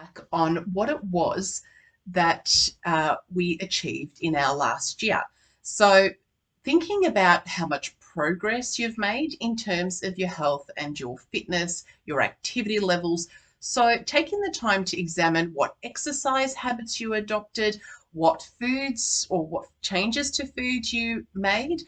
back on what it was that we achieved in our last year. So, thinking about how much progress you've made in terms of your health and your fitness, your activity levels. So, taking the time to examine what exercise habits you adopted, what foods or what changes to food you made,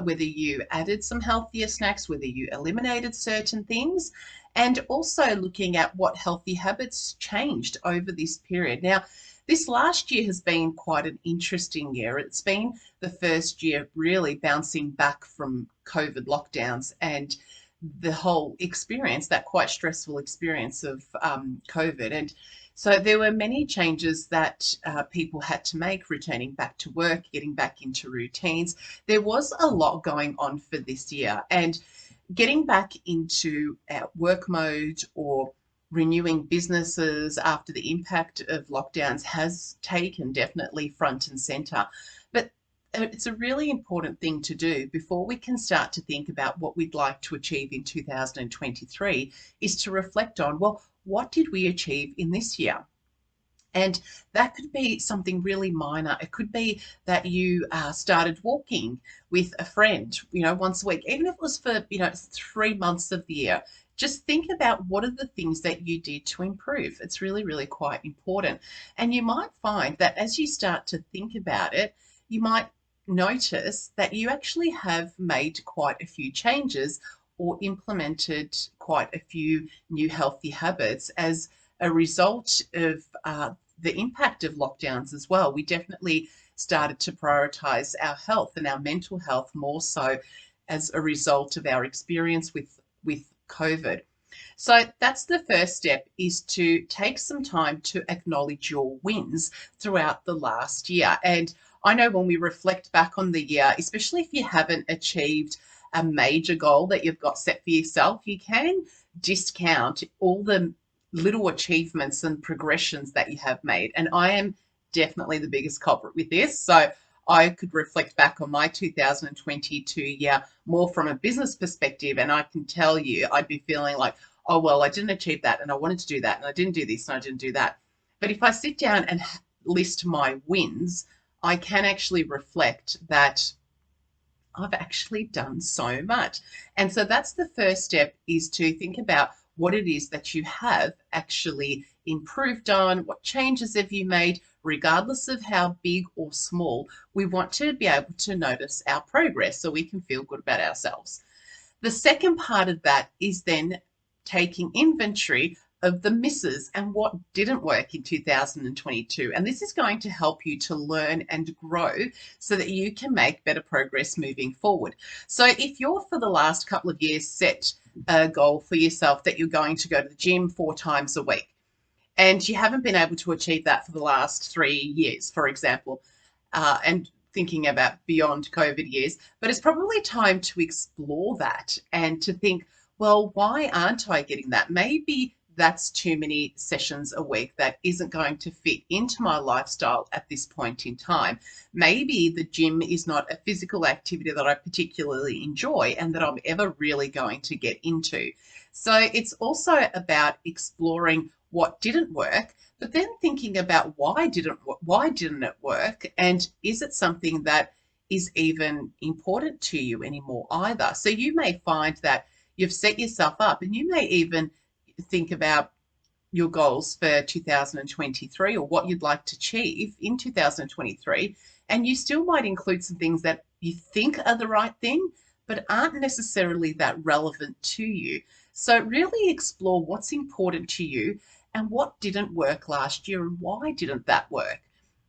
whether you added some healthier snacks, whether you eliminated certain things, and also looking at what healthy habits changed over this period. Now, this last year has been quite an interesting year. It's been the first year really bouncing back from COVID lockdowns and the whole experience, that quite stressful experience of COVID. And so there were many changes that people had to make, returning back to work, getting back into routines. There was a lot going on for this year. And getting back into work mode or renewing businesses after the impact of lockdowns has taken definitely front and center. But it's a really important thing to do before we can start to think about what we'd like to achieve in 2023 is to reflect on, well, what did we achieve in this year? And that could be something really minor. It could be that you started walking with a friend, once a week, even if it was for, 3 months of the year. Just think about what are the things that you did to improve. It's really, really quite important. And you might find that as you start to think about it, you might notice that you actually have made quite a few changes or implemented quite a few new healthy habits as a result of the impact of lockdowns as well. We definitely started to prioritize our health and our mental health more so as a result of our experience with COVID. So that's the first step, is to take some time to acknowledge your wins throughout the last year. And I know when we reflect back on the year, especially if you haven't achieved a major goal that you've got set for yourself, you can discount all the little achievements and progressions that you have made. And I am definitely the biggest culprit with this. So I could reflect back on my 2022 year more from a business perspective, and I can tell you I'd be feeling like, oh, well, I didn't achieve that, and I wanted to do that, and I didn't do this, and I didn't do that. But if I sit down and list my wins, I can actually reflect that I've actually done so much. And so that's the first step, is to think about what it is that you have actually improved on, what changes have you made, regardless of how big or small. We want to be able to notice our progress so we can feel good about ourselves. The second part of that is then taking inventory of the misses and what didn't work in 2022. And this is going to help you to learn and grow so that you can make better progress moving forward. So if you're for the last couple of years set a goal for yourself that you're going to go to the gym 4 times a week, and you haven't been able to achieve that for the last 3 years, for example, and thinking about beyond COVID years, but it's probably time to explore that and to think, well, why aren't I getting that? Maybe that's too many sessions a week that isn't going to fit into my lifestyle at this point in time. Maybe the gym is not a physical activity that I particularly enjoy and that I'm ever really going to get into. So it's also about exploring what didn't work, but then thinking about why didn't it work, and is it something that is even important to you anymore either. So you may find that you've set yourself up, and you may even think about your goals for 2023 or what you'd like to achieve in 2023, and you still might include some things that you think are the right thing but aren't necessarily that relevant to you. So really explore what's important to you and what didn't work last year and why didn't that work.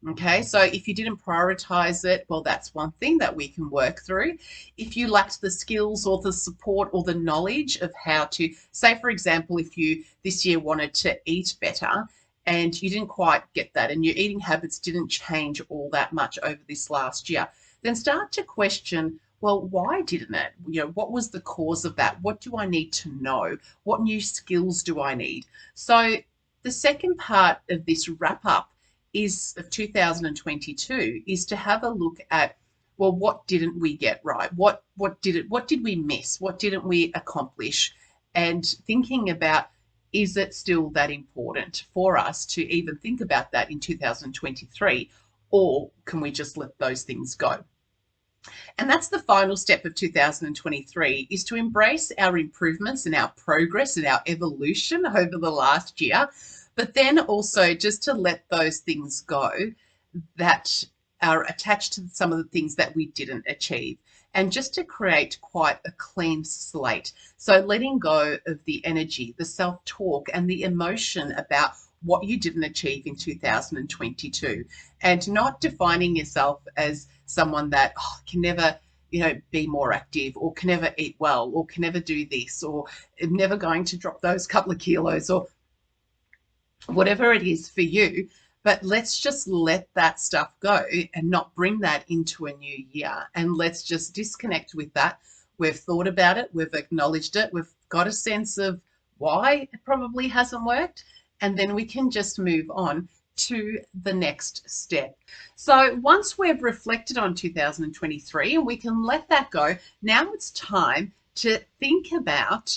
Okay, so if you didn't prioritize it, well, that's one thing that we can work through. If you lacked the skills or the support or the knowledge of how to, say, for example, if you this year wanted to eat better and you didn't quite get that and your eating habits didn't change all that much over this last year, then start to question, well, why didn't it? What was the cause of that? What do I need to know? What new skills do I need? So the second part of this wrap up of 2022 is to have a look at, well, what didn't we get right? What did we miss? What didn't we accomplish? And thinking about is it still that important for us to even think about that in 2023, or can we just let those things go? And that's the final step of 2023, is to embrace our improvements and our progress and our evolution over the last year, but then also just to let those things go that are attached to some of the things that we didn't achieve, and just to create quite a clean slate. So letting go of the energy, the self-talk, and the emotion about what you didn't achieve in 2022, and not defining yourself as someone that can never be more active, or can never eat well, or can never do this, or never going to drop those couple of kilos, or whatever it is for you. But let's just let that stuff go and not bring that into a new year. And let's just disconnect with that. We've thought about it. We've acknowledged it. We've got a sense of why it probably hasn't worked. And then we can just move on to the next step. So once we've reflected on 2023 and we can let that go, now it's time to think about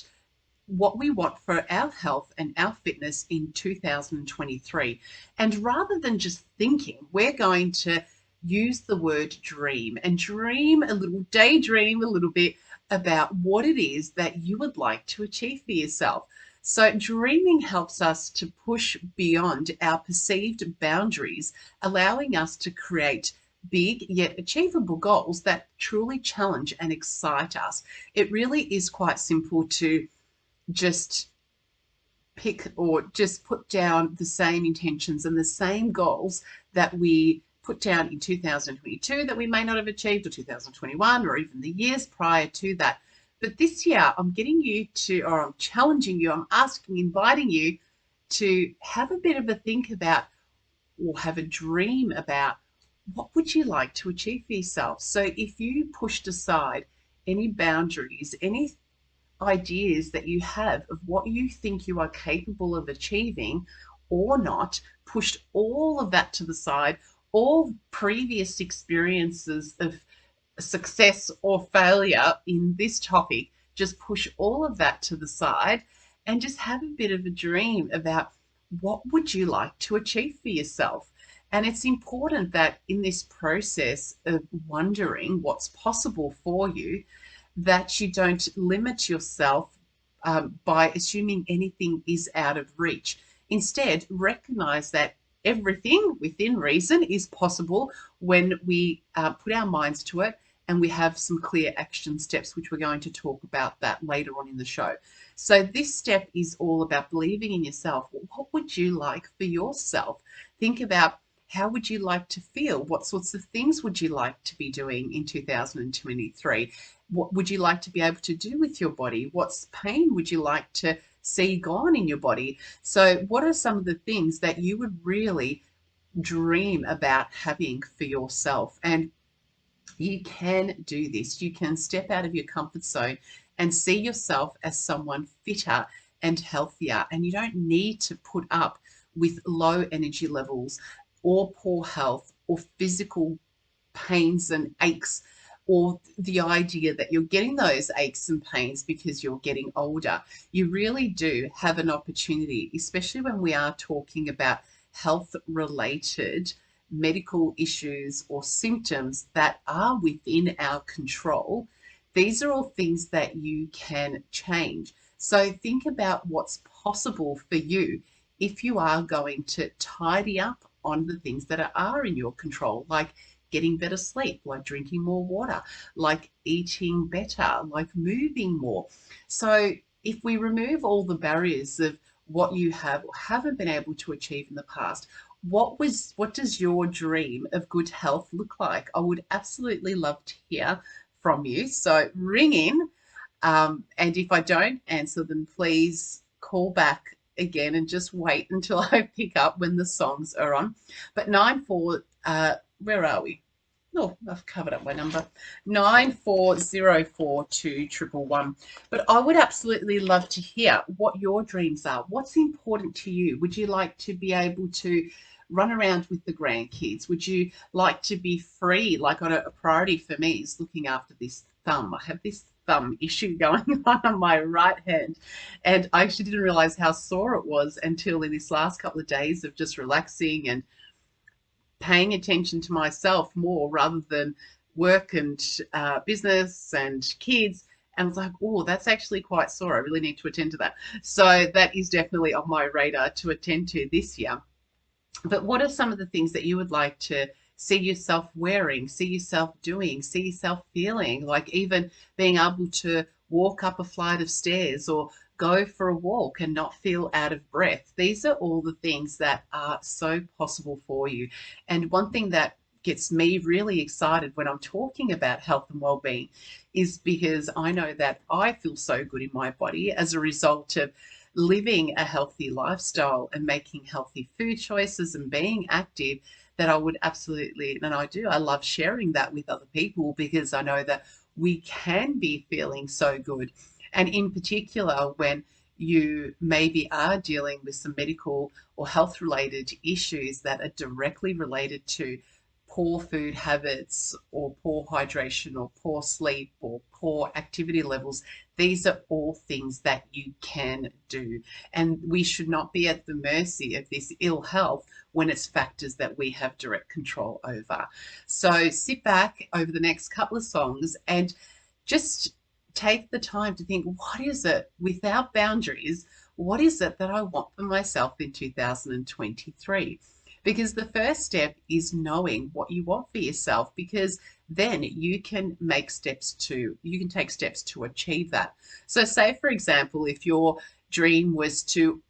what we want for our health and our fitness in 2023. And rather than just thinking, we're going to use the word dream, and dream a little, daydream a little bit about what it is that you would like to achieve for yourself. So dreaming helps us to push beyond our perceived boundaries, allowing us to create big yet achievable goals that truly challenge and excite us. It really is quite simple to just pick or just put down the same intentions and the same goals that we put down in 2022 that we may not have achieved, or 2021, or even the years prior to that. But this year, I'm getting you to, or I'm challenging you, I'm asking, inviting you to have a bit of a think about, or have a dream about, what would you like to achieve for yourself? So if you pushed aside any boundaries, any ideas that you have of what you think you are capable of achieving or not, pushed all of that to the side, all previous experiences of success or failure in this topic, just push all of that to the side and just have a bit of a dream about what would you like to achieve for yourself. And it's important that in this process of wondering what's possible for you, that you don't limit yourself by assuming anything is out of reach. Instead, recognize that everything within reason is possible when we put our minds to it, and we have some clear action steps, which we're going to talk about that later on in the show. So this step is all about believing in yourself. What would you like for yourself? Think about, how would you like to feel? What sorts of things would you like to be doing in 2023? What would you like to be able to do with your body? What's pain would you like to see gone in your body? So what are some of the things that you would really dream about having for yourself? And you can do this. You can step out of your comfort zone and see yourself as someone fitter and healthier. And you don't need to put up with low energy levels, or poor health, or physical pains and aches, or the idea that you're getting those aches and pains because you're getting older. You really do have an opportunity, especially when we are talking about health related medical issues or symptoms that are within our control. These are all things that you can change. So think about what's possible for you if you are going to tidy up on the things that are in your control, like getting better sleep, like drinking more water, like eating better, like moving more. So if we remove all the barriers of what you have or haven't been able to achieve in the past, what does your dream of good health look like? I would absolutely love to hear from you. So ring in, and if I don't answer them, please call back again and just wait until I pick up when the songs are on. But where are we? Oh, I've covered up my number, 94042111. But I would absolutely love to hear what your dreams are. What's important to you? Would you like to be able to run around with the grandkids? Would you like to be free? Like, on a priority for me is looking after this thumb. I have this thumb issue going on my right hand. And I actually didn't realize how sore it was until in this last couple of days of just relaxing and paying attention to myself more rather than work and business and kids. And I was like, oh, that's actually quite sore. I really need to attend to that. So that is definitely on my radar to attend to this year. But what are some of the things that you would like to see yourself wearing, see yourself doing, see yourself feeling, like even being able to walk up a flight of stairs or go for a walk and not feel out of breath? These are all the things that are so possible for you. And one thing that gets me really excited when I'm talking about health and well-being is because I know that I feel so good in my body as a result of living a healthy lifestyle and making healthy food choices and being active, that I would absolutely, and I do, I love sharing that with other people because I know that we can be feeling so good. And in particular, when you maybe are dealing with some medical or health related issues that are directly related to poor food habits or poor hydration or poor sleep or poor activity levels, these are all things that you can do. And we should not be at the mercy of this ill health when it's factors that we have direct control over. So sit back over the next couple of songs and just take the time to think, what is it without boundaries? What is it that I want for myself in 2023? Because the first step is knowing what you want for yourself, because then you can take steps to achieve that. So say, for example, if your dream was to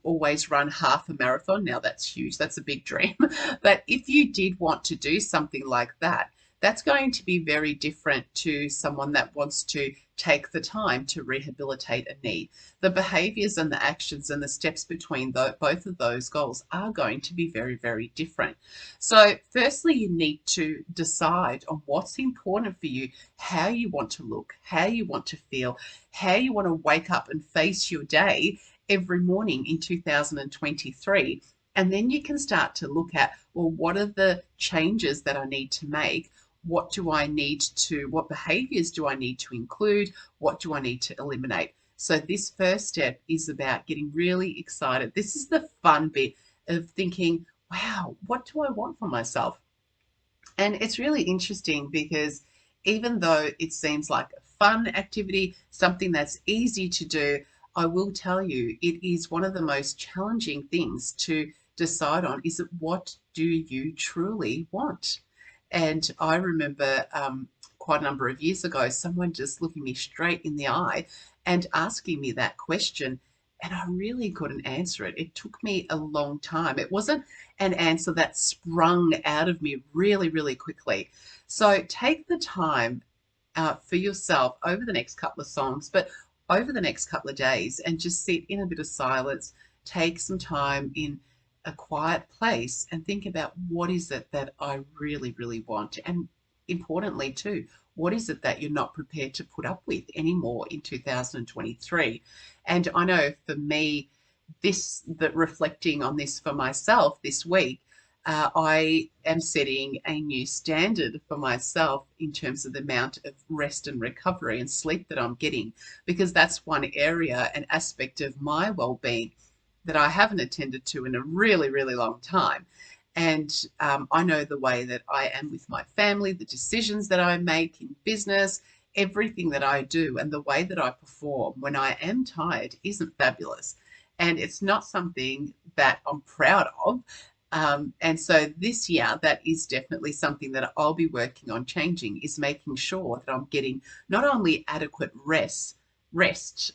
always run half a marathon, now that's huge, that's a big dream. But if you did want to do something like that, that's going to be very different to someone that wants to take the time to rehabilitate a knee. The behaviors and the actions and the steps between both of those goals are going to be very, very different. So firstly, you need to decide on what's important for you, how you want to look, how you want to feel, how you want to wake up and face your day every morning in 2023. And then you can start to look at, well, what are the changes that I need to make? What behaviors do I need to include? What do I need to eliminate? So this first step is about getting really excited. This is the fun bit of thinking, wow, what do I want for myself? And it's really interesting because even though it seems like a fun activity, something that's easy to do, I will tell you, it is one of the most challenging things to decide on. Is it, what do you truly want? And I remember quite a number of years ago, someone just looking me straight in the eye and asking me that question. And I really couldn't answer it. It took me a long time. It wasn't an answer that sprung out of me really, really quickly. So take the time for yourself over the next couple of songs, but over the next couple of days, and just sit in a bit of silence, take some time in a quiet place and think about, what is it that I really, really want? And importantly too, what is it that you're not prepared to put up with anymore in 2023? And I know for me, reflecting on this for myself this week, I am setting a new standard for myself in terms of the amount of rest and recovery and sleep that I'm getting, because that's one area, an aspect of my well-being that I haven't attended to in a really, really long time. And I know the way that I am with my family, the decisions that I make in business, everything that I do, and the way that I perform when I am tired isn't fabulous. And it's not something that I'm proud of. And so this year, that is definitely something that I'll be working on changing, is making sure that I'm getting not only adequate rest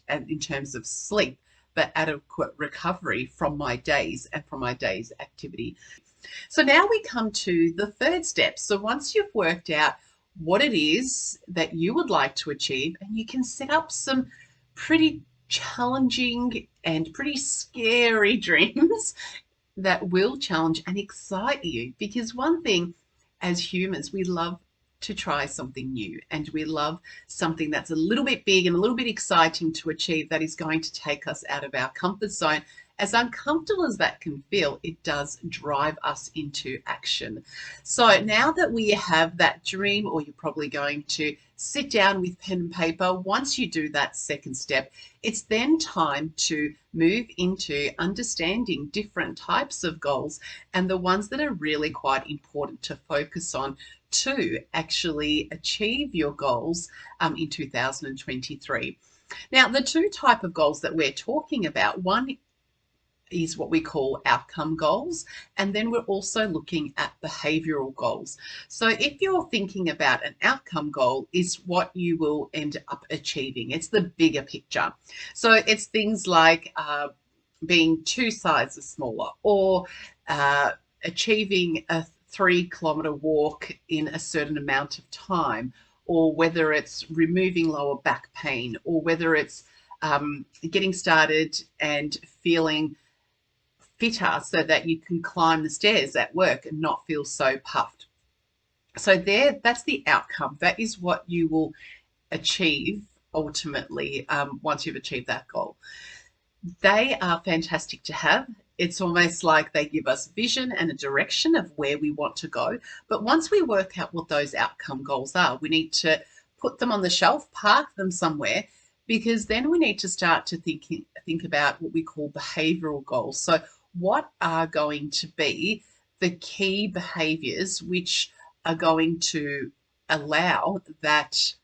and in terms of sleep, but adequate recovery from my days and from my day's activity. So now we come to the third step. So once you've worked out what it is that you would like to achieve, and you can set up some pretty challenging and pretty scary dreams that will challenge and excite you. Because one thing, as humans, we love to try something new, and we love something that's a little bit big and a little bit exciting to achieve, that is going to take us out of our comfort zone as uncomfortable as that can feel, it does drive us into action. So now that we have that dream, or you're probably going to sit down with pen and paper, once you do that second step, it's then time to move into understanding different types of goals and the ones that are really quite important to focus on to actually achieve your goals in 2023. Now, the two type of goals that we're talking about, one is what we call outcome goals, and then we're also looking at behavioral goals. So if you're thinking about an outcome goal, is what you will end up achieving. It's the bigger picture. So it's things like being 2 sizes smaller, or achieving a 3-kilometer walk in a certain amount of time, or whether it's removing lower back pain, or whether it's getting started and feeling fitter so that you can climb the stairs at work and not feel so puffed. So that's the outcome. That is what you will achieve ultimately once you've achieved that goal. They are fantastic to have. It's almost like they give us vision and a direction of where we want to go. But once we work out what those outcome goals are, we need to put them on the shelf, park them somewhere, because then we need to start to think about what we call behavioral goals. So what are going to be the key behaviors which are going to allow that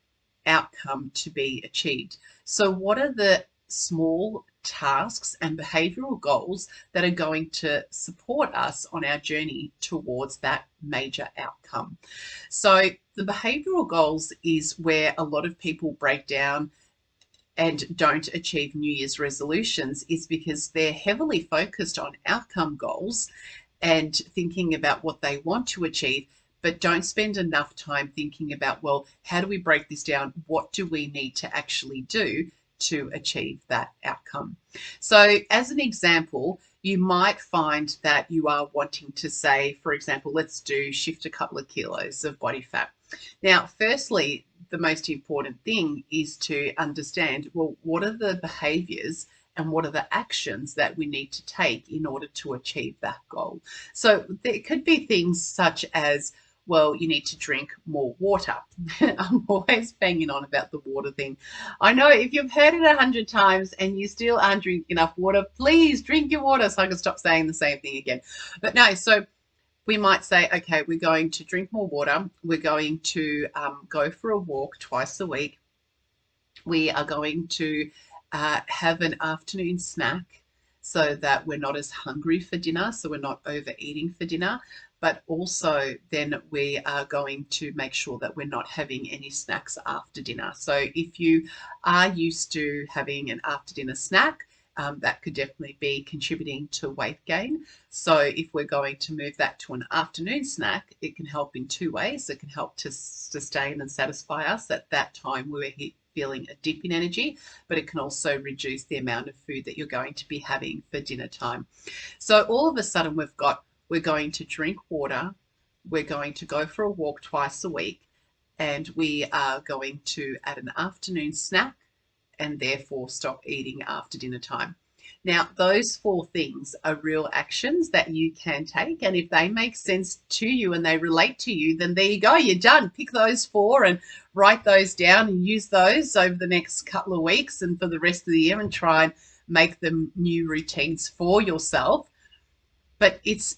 outcome to be achieved? So what are the small tasks and behavioral goals that are going to support us on our journey towards that major outcome? So the behavioral goals is where a lot of people break down and don't achieve New Year's resolutions, is because they're heavily focused on outcome goals and thinking about what they want to achieve, but don't spend enough time thinking about, well, how do we break this down? What do we need to actually do to achieve that outcome? So as an example, you might find that you are wanting to say, for example, let's shift a couple of kilos of body fat. Now, firstly, the most important thing is to understand, well, what are the behaviors and what are the actions that we need to take in order to achieve that goal? So there could be things such as, well, you need to drink more water. I'm always banging on about the water thing. I know if you've heard it 100 times and you still aren't drinking enough water, please drink your water so I can stop saying the same thing again. But no, so we might say, okay, we're going to drink more water. We're going to go for a walk twice a week. We are going to have an afternoon snack so that we're not as hungry for dinner, so we're not overeating for dinner. But also then we are going to make sure that we're not having any snacks after dinner. So if you are used to having an after dinner snack, that could definitely be contributing to weight gain. So if we're going to move that to an afternoon snack, it can help in 2 ways. It can help to sustain and satisfy us at that time where we're feeling a dip in energy, but it can also reduce the amount of food that you're going to be having for dinner time. So all of a sudden we're going to drink water, we're going to go for a walk twice a week, and we are going to add an afternoon snack and therefore stop eating after dinner time. Now, those 4 things are real actions that you can take, and if they make sense to you and they relate to you, then there you go, you're done. Pick those 4 and write those down and use those over the next couple of weeks and for the rest of the year, and try and make them new routines for yourself. But it's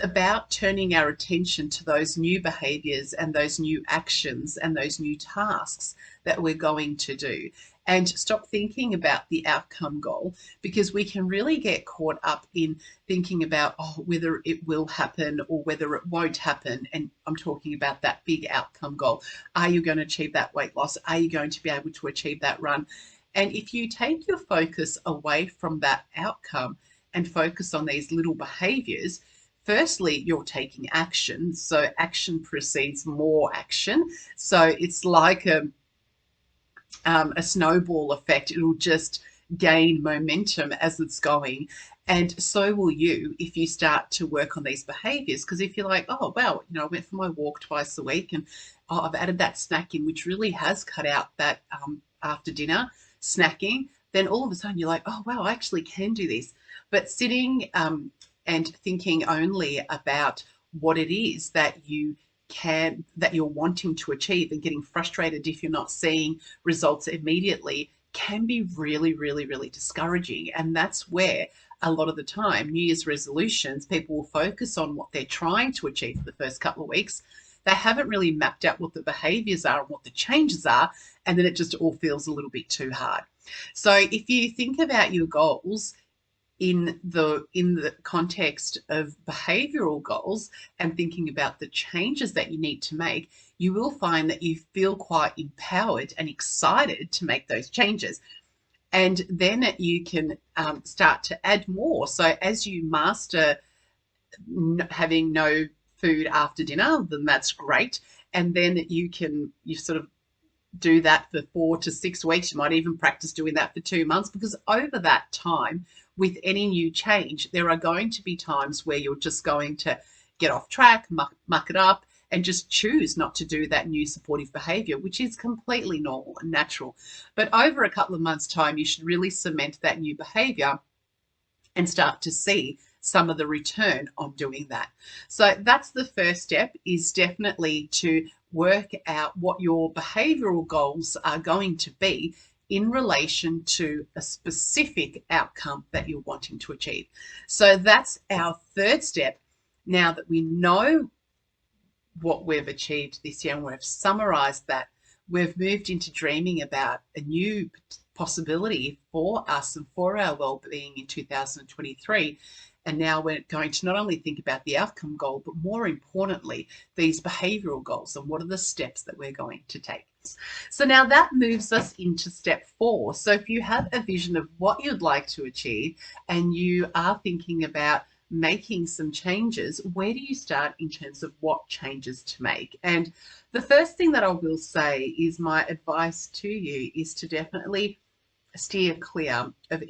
about turning our attention to those new behaviors and those new actions and those new tasks that we're going to do, and stop thinking about the outcome goal, because we can really get caught up in thinking about, whether it will happen or whether it won't happen. And I'm talking about that big outcome goal. Are you going to achieve that weight loss? Are you going to be able to achieve that run? And if you take your focus away from that outcome and focus on these little behaviors, firstly, you're taking action. So action precedes more action. So it's like a snowball effect. It'll just gain momentum as it's going. And so will you if you start to work on these behaviors. Because if you're like, oh, wow, I went for my walk twice a week and I've added that snack in, which really has cut out that after dinner snacking, then all of a sudden you're like, oh, wow, I actually can do this. But sitting and thinking only about what it is that you're wanting to achieve, and getting frustrated if you're not seeing results immediately, can be really, really, really discouraging. And that's where a lot of the time New Year's resolutions, people will focus on what they're trying to achieve for the first couple of weeks. They haven't really mapped out what the behaviors are and what the changes are, and then it just all feels a little bit too hard. So if you think about your goals in the context of behavioral goals and thinking about the changes that you need to make, you will find that you feel quite empowered and excited to make those changes. And then you can start to add more. So as you master having no food after dinner, then that's great. And then you sort of do that for 4 to 6 weeks. You might even practice doing that for 2 months, because over that time, with any new change, there are going to be times where you're just going to get off track, muck it up, and just choose not to do that new supportive behavior, which is completely normal and natural. But over a couple of months' time, you should really cement that new behavior and start to see some of the return on doing that. So that's the first step, is definitely to work out what your behavioral goals are going to be in relation to a specific outcome that you're wanting to achieve. So that's our third step. Now that we know what we've achieved this year and we've summarized that, we've moved into dreaming about a new possibility for us and for our well-being in 2023. And now we're going to not only think about the outcome goal, but more importantly, these behavioral goals and what are the steps that we're going to take. So now that moves us into step 4. So if you have a vision of what you'd like to achieve and you are thinking about making some changes, where do you start in terms of what changes to make? And the first thing that I will say is my advice to you is to definitely steer clear of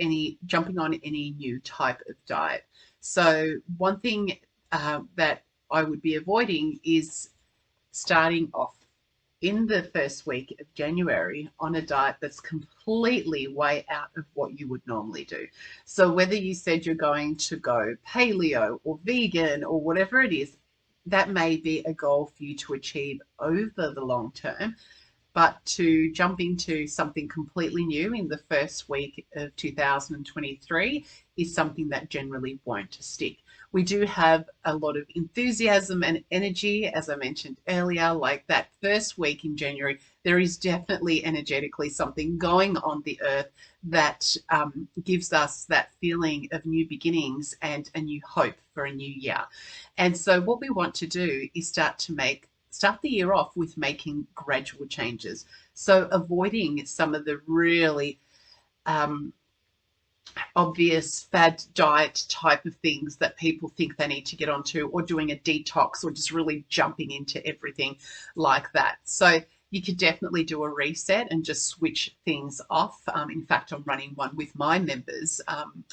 jumping on any new type of diet. So one thing that I would be avoiding is starting off in the first week of January on a diet that's completely way out of what you would normally do. So whether you said you're going to go paleo or vegan or whatever it is, that may be a goal for you to achieve over the long term. But to jump into something completely new in the first week of 2023 is something that generally won't stick. We do have a lot of enthusiasm and energy, as I mentioned earlier, like that first week in January. There is definitely energetically something going on the earth that gives us that feeling of new beginnings and a new hope for a new year. And so what we want to do is start the year off with making gradual changes. So avoiding some of the really obvious fad diet type of things that people think they need to get onto, or doing a detox, or just really jumping into everything like that. So you could definitely do a reset and just switch things off. In fact, I'm running one with my members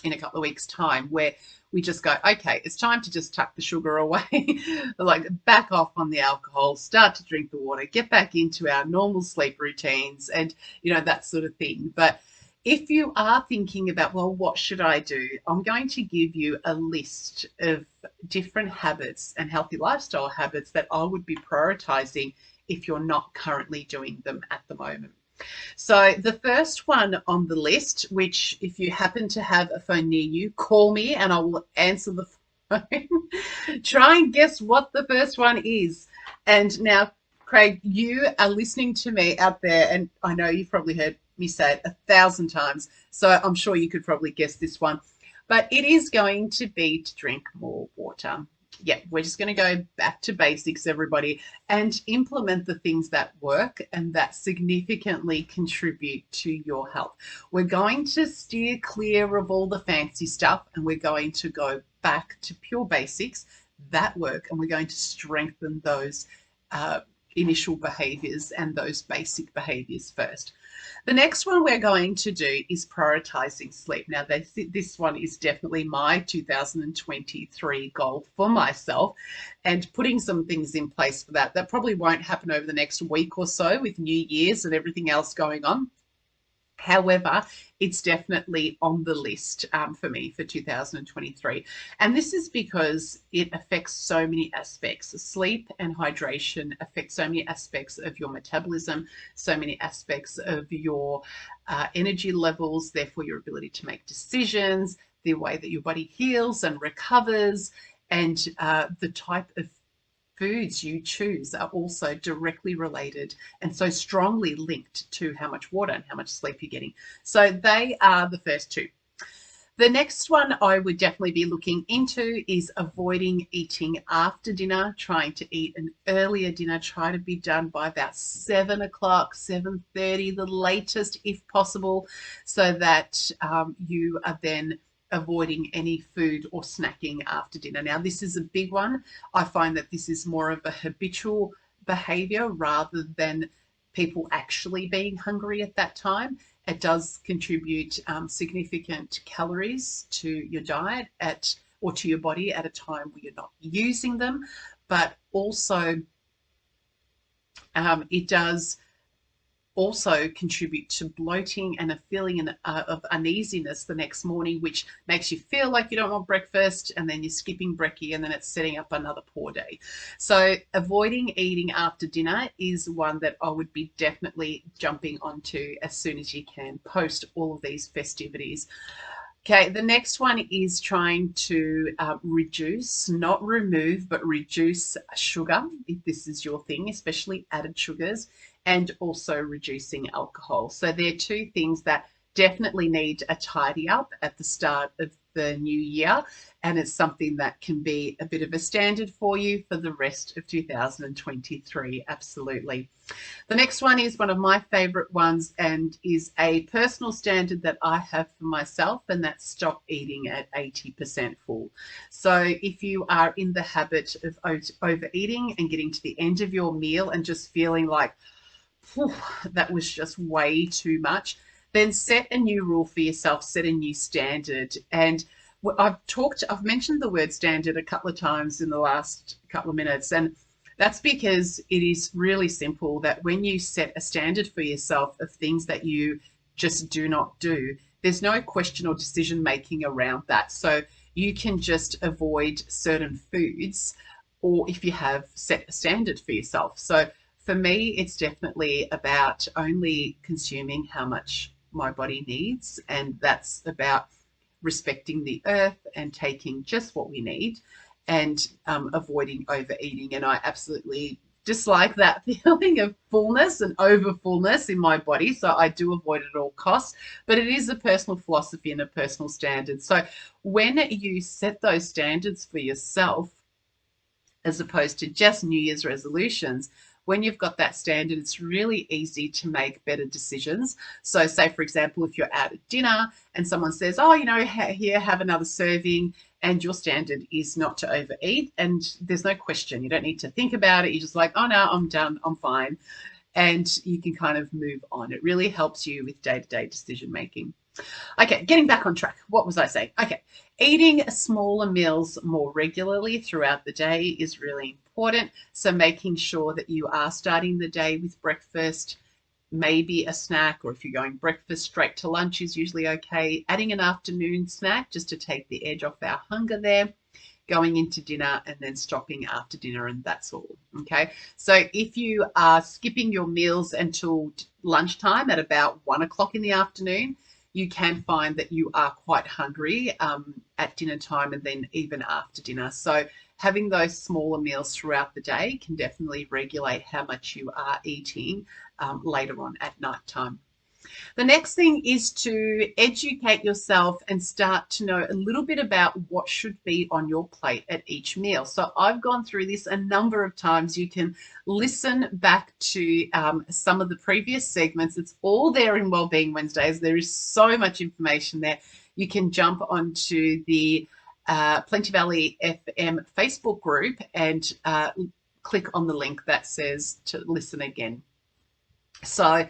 in a couple of weeks' time where we just go, okay, it's time to just tuck the sugar away, like back off on the alcohol, start to drink the water, get back into our normal sleep routines and, that sort of thing. But if you are thinking about, well, what should I do? I'm going to give you a list of different habits and healthy lifestyle habits that I would be prioritizing if you're not currently doing them at the moment. So the first one on the list, which if you happen to have a phone near you, call me and I will answer the phone. Try and guess what the first one is. And now, Craig, you are listening to me out there, and I know you've probably heard me say it 1,000 times, so I'm sure you could probably guess this one. But it is going to be to drink more water. Yeah, we're just going to go back to basics, everybody, and implement the things that work and that significantly contribute to your health. We're going to steer clear of all the fancy stuff, and we're going to go back to pure basics that work, and we're going to strengthen those initial behaviors and those basic behaviors first. The next one we're going to do is prioritizing sleep. Now, this one is definitely my 2023 goal for myself, and putting some things in place for that. That probably won't happen over the next week or so with New Year's and everything else going on. However, it's definitely on the list for me for 2023. And this is because it affects so many aspects. Sleep and hydration affect so many aspects of your metabolism, so many aspects of your energy levels, therefore your ability to make decisions, the way that your body heals and recovers, and the type of foods you choose are also directly related and so strongly linked to how much water and how much sleep you're getting. So they are the first two. The next one I would definitely be looking into is avoiding eating after dinner, trying to eat an earlier dinner, try to be done by about 7 o'clock, 7:30, the latest if possible, so that you are then avoiding any food or snacking after dinner. Now, this is a big one. I find that this is more of a habitual behavior rather than people actually being hungry at that time. It does contribute significant calories to your diet or to your body at a time where you're not using them, but also it does also contribute to bloating and a feeling of uneasiness the next morning, which makes you feel like you don't want breakfast, and then you're skipping brekkie, and then it's setting up another poor day. So avoiding eating after dinner is one that I would be definitely jumping onto as soon as you can, post all of these festivities. Okay, the next one is trying to reduce, not remove, but reduce sugar, if this is your thing, especially added sugars, and also reducing alcohol. So they're two things that definitely need a tidy up at the start of the new year, and it's something that can be a bit of a standard for you for the rest of 2023, absolutely. The next one is one of my favorite ones and is a personal standard that I have for myself, and that's stop eating at 80% full. So if you are in the habit of overeating and getting to the end of your meal and just feeling like, that was just way too much, then set a new rule for yourself, set a new standard. And I've mentioned the word standard a couple of times in the last couple of minutes, and that's because it is really simple that when you set a standard for yourself of things that you just do not do, there's no question or decision making around that. So you can just avoid certain foods, or if you have set a standard for yourself. So for me, it's definitely about only consuming how much my body needs, and that's about respecting the earth and taking just what we need, and avoiding overeating. And I absolutely dislike that feeling of fullness and over fullness in my body, so I do avoid it at all costs. But it is a personal philosophy and a personal standard. So when you set those standards for yourself, as opposed to just New Year's resolutions, when you've got that standard, it's really easy to make better decisions. So say, for example, if you're out at dinner and someone says, oh, here, have another serving, and your standard is not to overeat, and there's no question. You don't need to think about it. You're just like, oh, no, I'm done. I'm fine. And you can kind of move on. It really helps you with day-to-day decision making. Okay, getting back on track. What was I saying? Okay, eating smaller meals more regularly throughout the day is really important. So making sure that you are starting the day with breakfast, maybe a snack, or if you're going breakfast straight to lunch is usually okay. Adding an afternoon snack just to take the edge off our hunger there. Going into dinner and then stopping after dinner, and that's all. Okay, so if you are skipping your meals until lunchtime at about 1 o'clock in the afternoon, you can find that you are quite hungry at dinner time and then even after dinner. So having those smaller meals throughout the day can definitely regulate how much you are eating later on at night time. The next thing is to educate yourself and start to know a little bit about what should be on your plate at each meal. So I've gone through this a number of times. You can listen back to some of the previous segments. It's all there in Wellbeing Wednesdays. There is so much information there. You can jump onto the Plenty Valley FM Facebook group and click on the link that says to listen again. So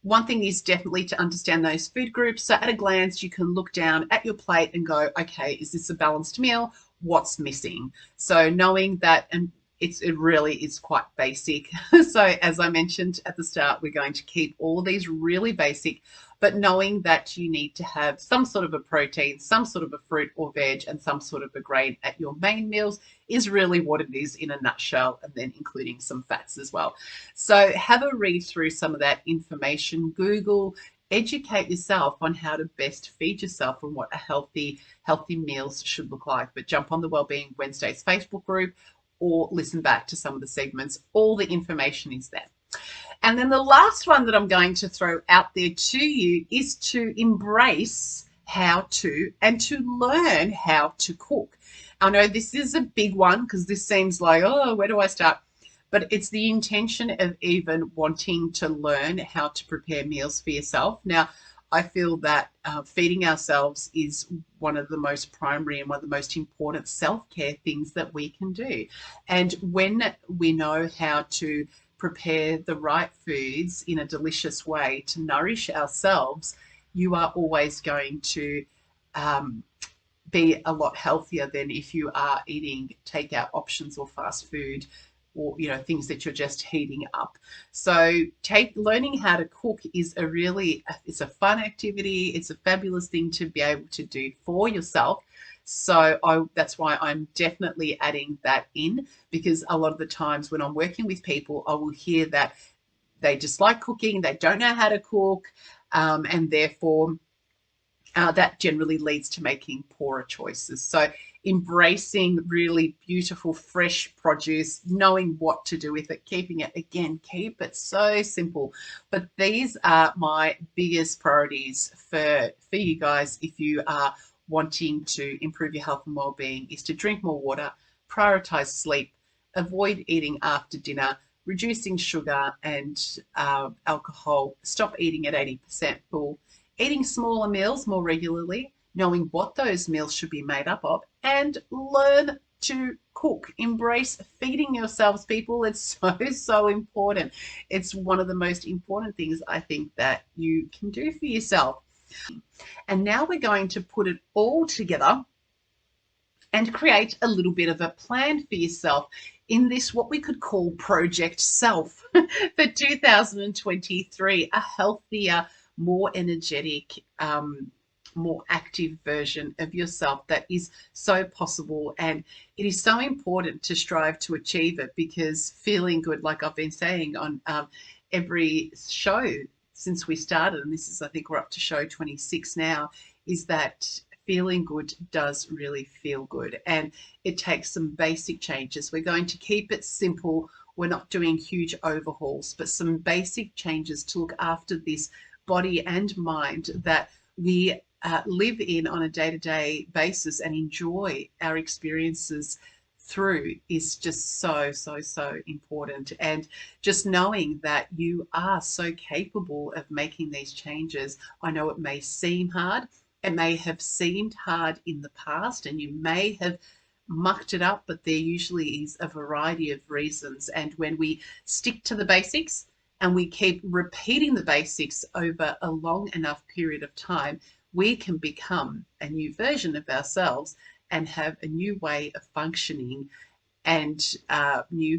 one thing is definitely to understand those food groups. So at a glance, you can look down at your plate and go, okay, is this a balanced meal? What's missing? So knowing that, and it really is quite basic. So as I mentioned at the start, we're going to keep all these really basic, but knowing that you need to have some sort of a protein, some sort of a fruit or veg, and some sort of a grain at your main meals is really what it is in a nutshell, and then including some fats as well. So have a read through some of that information. Google, educate yourself on how to best feed yourself and what a healthy meals should look like. But jump on the Wellbeing Wednesdays Facebook group or listen back to some of the segments. All the information is there. And then the last one that I'm going to throw out there to you is to embrace how to and to learn how to cook. I know this is a big one because this seems like, oh, where do I start? But it's the intention of even wanting to learn how to prepare meals for yourself. Now, I feel that feeding ourselves is one of the most primary and one of the most important self-care things that we can do. And when we know how to prepare the right foods in a delicious way to nourish ourselves, you are always going to be a lot healthier than if you are eating takeout options or fast food, or things that you're just heating up. So learning how to cook is it's a fun activity. It's a fabulous thing to be able to do for yourself. So that's why I'm definitely adding that in, because a lot of the times when I'm working with people, I will hear that they dislike cooking, they don't know how to cook, and therefore that generally leads to making poorer choices. So embracing really beautiful, fresh produce, knowing what to do with it, keep it so simple. But these are my biggest priorities for you guys if you are wanting to improve your health and well-being, is to drink more water, prioritize sleep, avoid eating after dinner, reducing sugar and alcohol, stop eating at 80% full, eating smaller meals more regularly, knowing what those meals should be made up of, and learn to cook. Embrace feeding yourselves, people. It's so important. It's one of the most important things I think that you can do for yourself. And now we're going to put it all together and create a little bit of a plan for yourself in this, what we could call Project Self for 2023, a healthier, more energetic, more active version of yourself that is so possible. And it is so important to strive to achieve it, because feeling good, like I've been saying on every show since we started, and this is, I think we're up to show 26 now, is that feeling good does really feel good, and it takes some basic changes. We're going to keep it simple. We're not doing huge overhauls, but some basic changes to look after this body and mind that we live in on a day-to-day basis and enjoy our experiences through is just so important. And just knowing that you are so capable of making these changes. I know it may seem hard. It may have seemed hard in the past, and you may have mucked it up, but there usually is a variety of reasons. And when we stick to the basics and we keep repeating the basics over a long enough period of time, we can become a new version of ourselves and have a new way of functioning, and new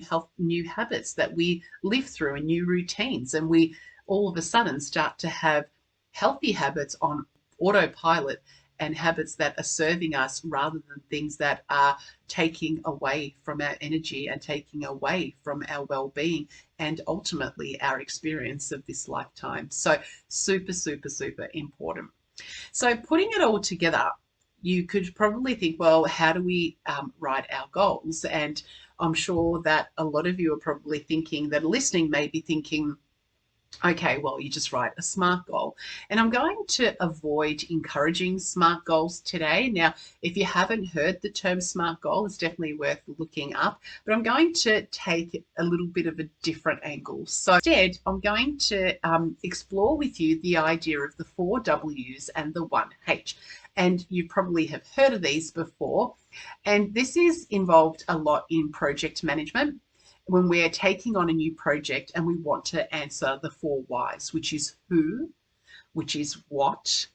habits that we live through, and new routines. And we all of a sudden start to have healthy habits on autopilot, and habits that are serving us rather than things that are taking away from our energy and taking away from our well-being and ultimately our experience of this lifetime. So super important. So putting it all together, you could probably think, well, how do we write our goals? And I'm sure that a lot of you are probably thinking, that are listening may be thinking, okay, well, you just write a SMART goal. And I'm going to avoid encouraging SMART goals today. Now, if you haven't heard the term SMART goal, it's definitely worth looking up. But I'm going to take a little bit of a different angle. So instead, I'm going to explore with you the idea of the 4 W's and the 1 H. And you probably have heard of these before. And this is involved a lot in project management, when we're taking on a new project and we want to answer the 4 whys, which is who, which is what,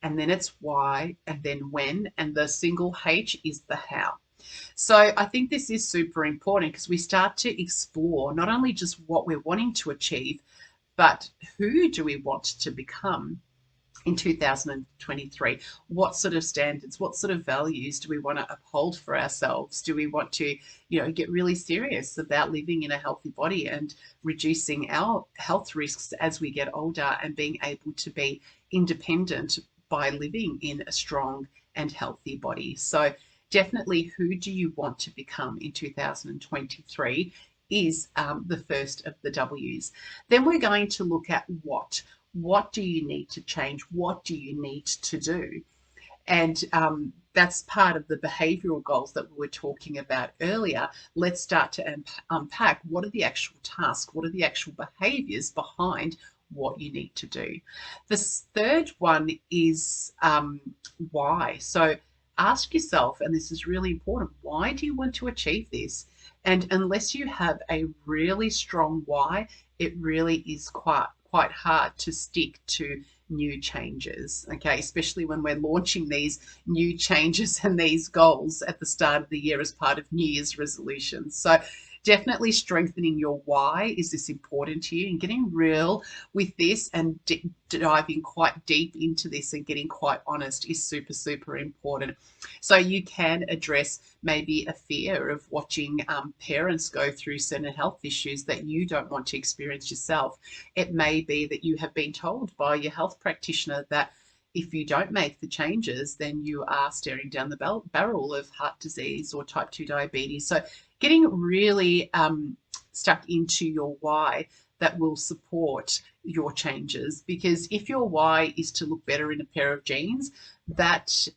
and then it's why, and then when, and the single H is the how. So I think this is super important, because we start to explore not only just what we're wanting to achieve, but who do we want to become, in 2023? What sort of standards, what sort of values do we want to uphold for ourselves? Do we want to, get really serious about living in a healthy body and reducing our health risks as we get older and being able to be independent by living in a strong and healthy body? So definitely, who do you want to become in 2023 is the first of the W's. Then we're going to look at what. What do you need to change? What do you need to do? And that's part of the behavioural goals that we were talking about earlier. Let's start to unpack what are the actual tasks, what are the actual behaviours behind what you need to do. The third one is why. So ask yourself, and this is really important, why do you want to achieve this? And unless you have a really strong why, it really is quite hard to stick to new changes, okay, especially when we're launching these new changes and these goals at the start of the year as part of New Year's resolutions. So definitely strengthening your why. Is this important to you? And getting real with this and diving quite deep into this and getting quite honest is super, super important. So you can address maybe a fear of watching parents go through certain health issues that you don't want to experience yourself. It may be that you have been told by your health practitioner that if you don't make the changes, then you are staring down the barrel of heart disease or type 2 diabetes. So getting really stuck into your why that will support your changes. Because if your why is to look better in a pair of jeans, that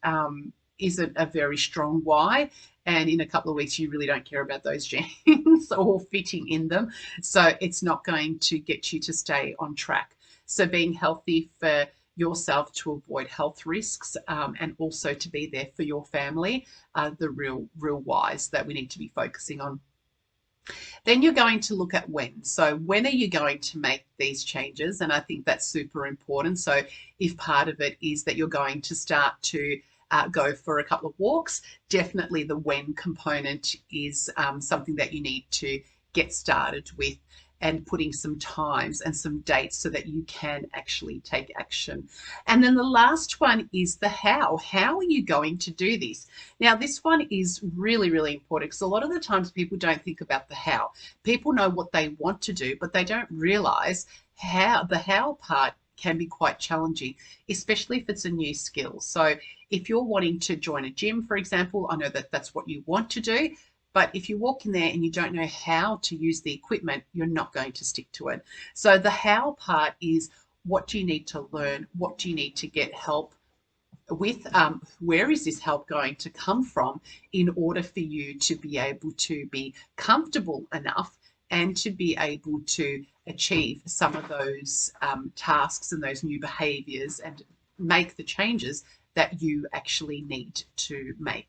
isn't a very strong why. And in a couple of weeks, you really don't care about those jeans or fitting in them. So it's not going to get you to stay on track. So being healthy for yourself to avoid health risks and also to be there for your family are the real whys that we need to be focusing on. Then you're going to look at when. So when are you going to make these changes? And I think that's super important. So if part of it is that you're going to start to go for a couple of walks, definitely the when component is something that you need to get started with, and putting some times and some dates so that you can actually take action. And then the last one is the how. How are you going to do this? Now, this one is really, really important because a lot of the times people don't think about the how. People know what they want to do, but they don't realize how. The how part can be quite challenging, especially if it's a new skill. So if you're wanting to join a gym, for example, I know that that's what you want to do. But if you walk in there and you don't know how to use the equipment, you're not going to stick to it. So the how part is, what do you need to learn? What do you need to get help with? Where is this help going to come from in order for you to be able to be comfortable enough and to be able to achieve some of those tasks and those new behaviours and make the changes that you actually need to make.